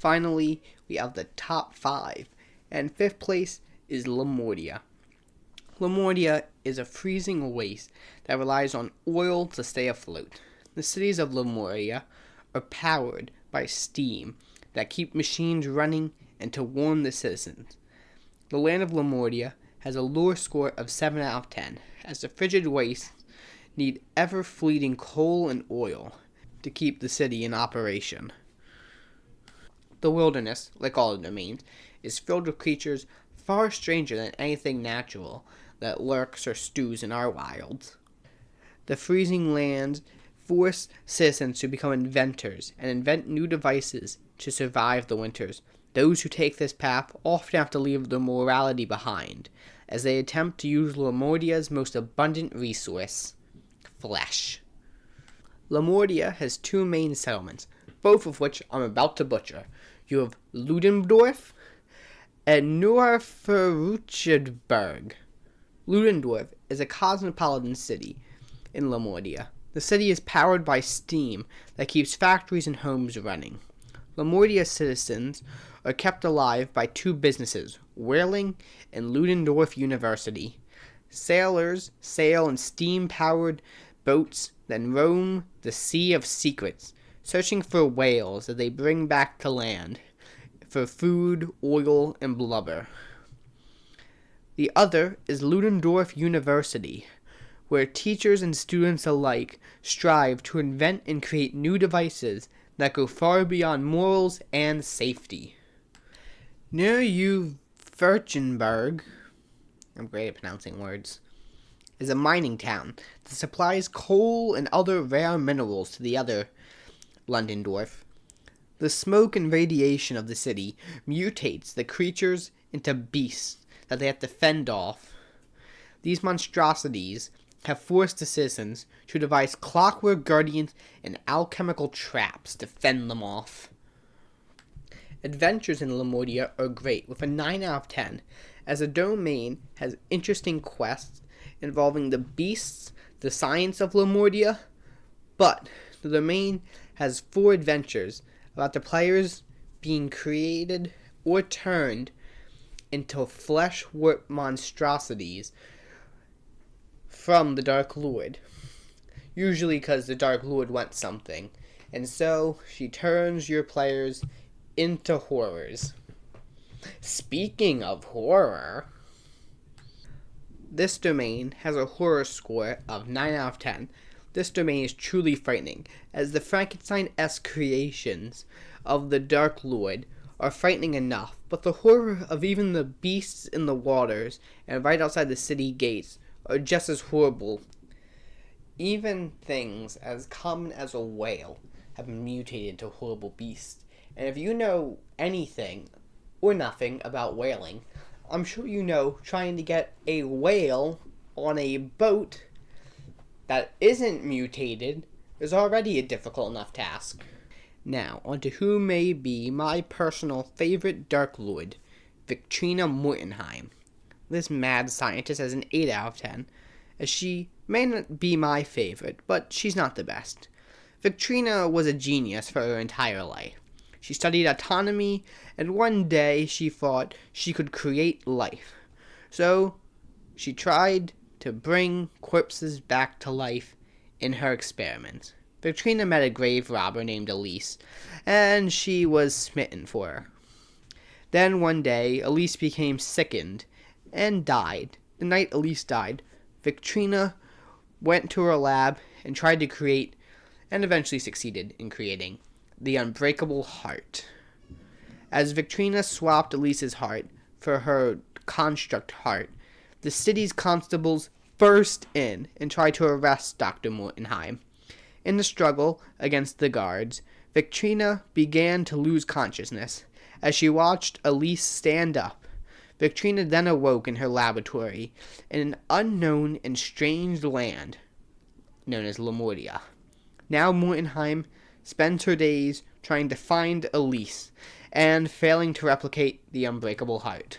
Finally, we have the top 5, and 5th place is Lamordia. Lamordia is a freezing waste that relies on oil to stay afloat. The cities of Lamordia are powered by steam that keep machines running and to warm the citizens. The land of Lamordia has a lure score of 7 out of 10, as the frigid wastes need ever-fleeting coal and oil to keep the city in operation. The wilderness, like all domains, is filled with creatures far stranger than anything natural that lurks or stews in our wilds. The freezing lands force citizens to become inventors and invent new devices to survive the winters. Those who take this path often have to leave their morality behind, as they attempt to use Lamordia's most abundant resource, flesh. Lamordia has 2 main settlements, both of which I'm about to butcher. You have Ludendorf and Neuferruchtenberg. Ludendorf is a cosmopolitan city in Lamordia. The city is powered by steam that keeps factories and homes running. Lamordia citizens are kept alive by 2 businesses, whaling and Ludendorf University. Sailors sail in steam-powered boats, then roam the Sea of Secrets, searching for whales that they bring back to land for food, oil, and blubber. The other is Ludendorf University, where teachers and students alike strive to invent and create new devices that go far beyond morals and safety. Near Furchenberg, I'm great at pronouncing words, is a mining town that supplies coal and other rare minerals to the other Ludendorf. The smoke and radiation of the city mutates the creatures into beasts that they have to fend off. These monstrosities have forced the citizens to devise clockwork guardians and alchemical traps to fend them off. Adventures in Lamordia are great, with a 9 out of 10, as the domain has interesting quests involving the beasts, the science of Lamordia, but the domain has 4 adventures about the players being created or turned into flesh-warped monstrosities from the Dark Lord. Usually because the Dark Lord wants something, and so she turns your players into horrors. Speaking of horror, this domain has a horror score of 9 out of 10. This domain is truly frightening, as the Frankenstein-esque creations of the Dark Lord are frightening enough, but the horror of even the beasts in the waters and right outside the city gates are just as horrible. Even things as common as a whale have been mutated into horrible beasts. And if you know anything or nothing about whaling, I'm sure you know trying to get a whale on a boat that isn't mutated is already a difficult enough task. Now, on to who may be my personal favorite Dark Lord, Victrina Mordenheim. This mad scientist has an 8 out of 10, as she may not be my favorite, but she's not the best. Victrina was a genius for her entire life. She studied autonomy, and one day she thought she could create life. So, she tried to bring corpses back to life in her experiments. Victrina met a grave robber named Elise, and she was smitten for her. Then one day, Elise became sickened and died. The night Elise died, Victrina went to her lab and tried to create, and eventually succeeded in creating, the unbreakable heart. As Victrina swapped Elise's heart for her construct heart, the city's constables burst in and tried to arrest Dr. Mordenheim. In the struggle against the guards, Victrina began to lose consciousness. As she watched Elise stand up, Victrina then awoke in her laboratory in an unknown and strange land known as Lamordia. Now Mordenheim spends her days trying to find Elise and failing to replicate the unbreakable heart.